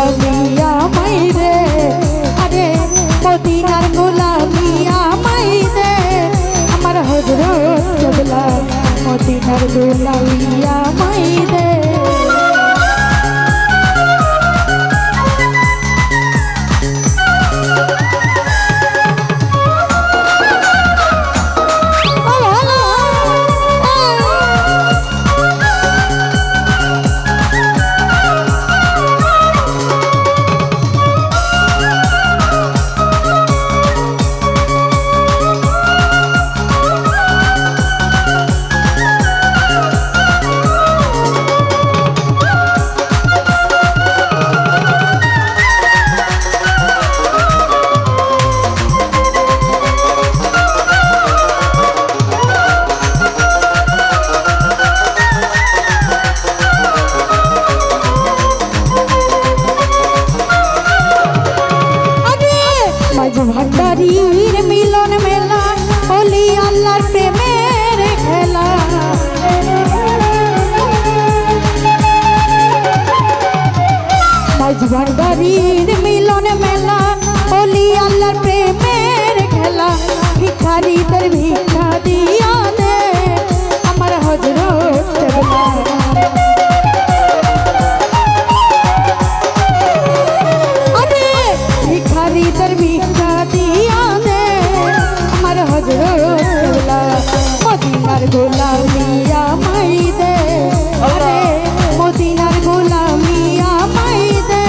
গোলামি আমায় দে, আরে মদিনার গোলামি আমায় দে, আমার হযরত কেবলা মদিনার গোলামি আমায় দে। ভান্ডারীর মিলন মেলা, ওলি আল্লাহর প্রেমের খেলা, মাঝ ভান্ডারীর মিলন মেলা, ওলি আল্লাহর প্রেমের খেলা, ভিখারীদের ভিক্ষা দিয়া দে, আমার হযরত কেবলা। আরে ভিখারীদের ভিক্ষা দিয়া দে, আমার হযরত কেবলা মদিনার গোলামি আমায় দে, আরে মদিনার গোলামি আমায় দে,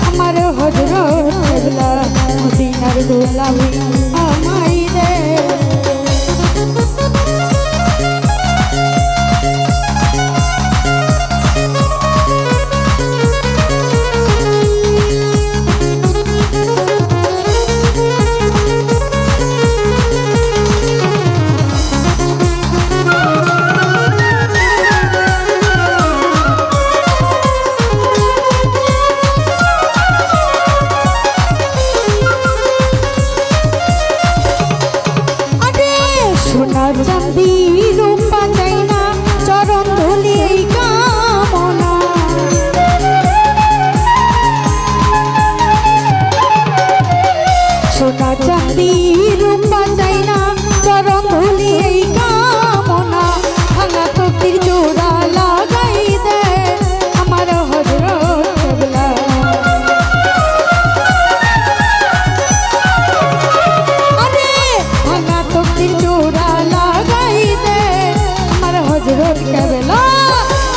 আমার হযরত কেবলা মদিনার গোলামি আমায় দে। সোনা চাঁদি রূপা চাই না, চরণ ধুলি এই কামনা, সোনা চাঁদি রূপা চাই না, চরণ ধুলি এই কামনা, ভাঙা তকদির জোড়া লাগাই দে, আমার হযরত কেবলা। আরে ভাঙা তকদির জোড়া লাগাই দে, আমার হযরত কেবলা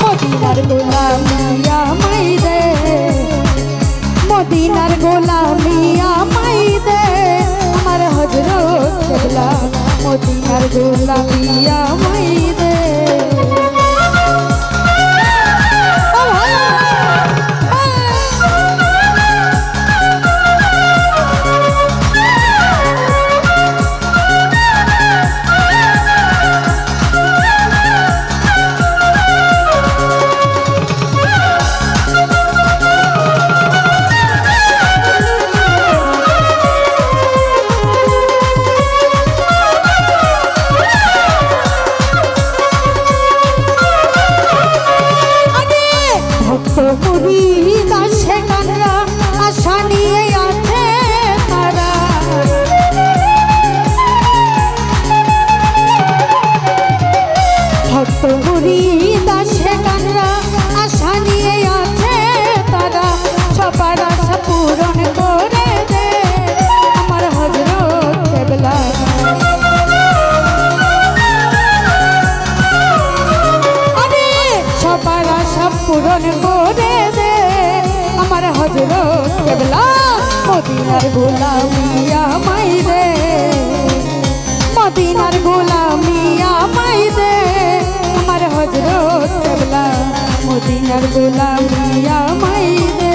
মদিনার গোলামি আমায় দে, মদিনার গোলামি আমায় দে, আমার হযরত কেবলা মদিনার গোলামি আমায় দে। পূরণ করে দে, আমার হযরত কেবলা মদিনার গোলামি আমায় দে, মদিনার গোলামি আমায় দে, আমার হযরত কেবলা মদিনার গোলামি আমায় দে।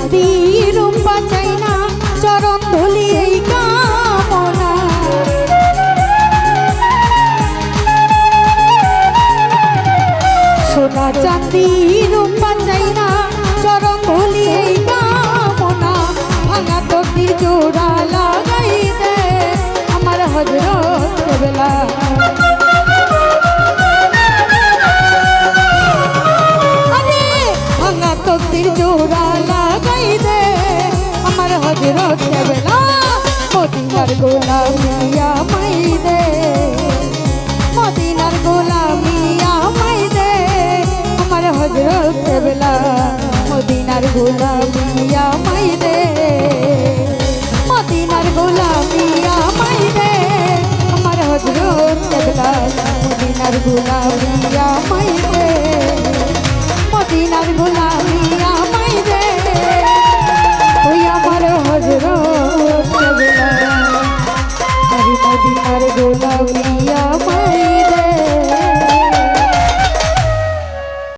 চাঁদি রূপা চাই না চরণ ধুলি এই কামনা সোনা চাঁদি রূপা চাই না চরণ ধুলি এই কামনা ভাঙা তকদির জোড়া লাগাই দে আমার হযরত কেবলা তকদির জোড়া লাগাই দে আমার হযরত কেবলা মদিনার গোলামিয়া মাই দে মদিনার গোলামিয়া মাই দে আমার হযরত কেবলা মদিনার গোলামিয়া মাই দে মদিনার গোলামিয়া মাই দে আমার হযরত কেবলা মদিনার গোলামিয়া মাই দে মদিনার গোলামিয়া মাই দে ওই আমার হযরত কেবলা মদিনার গোলামি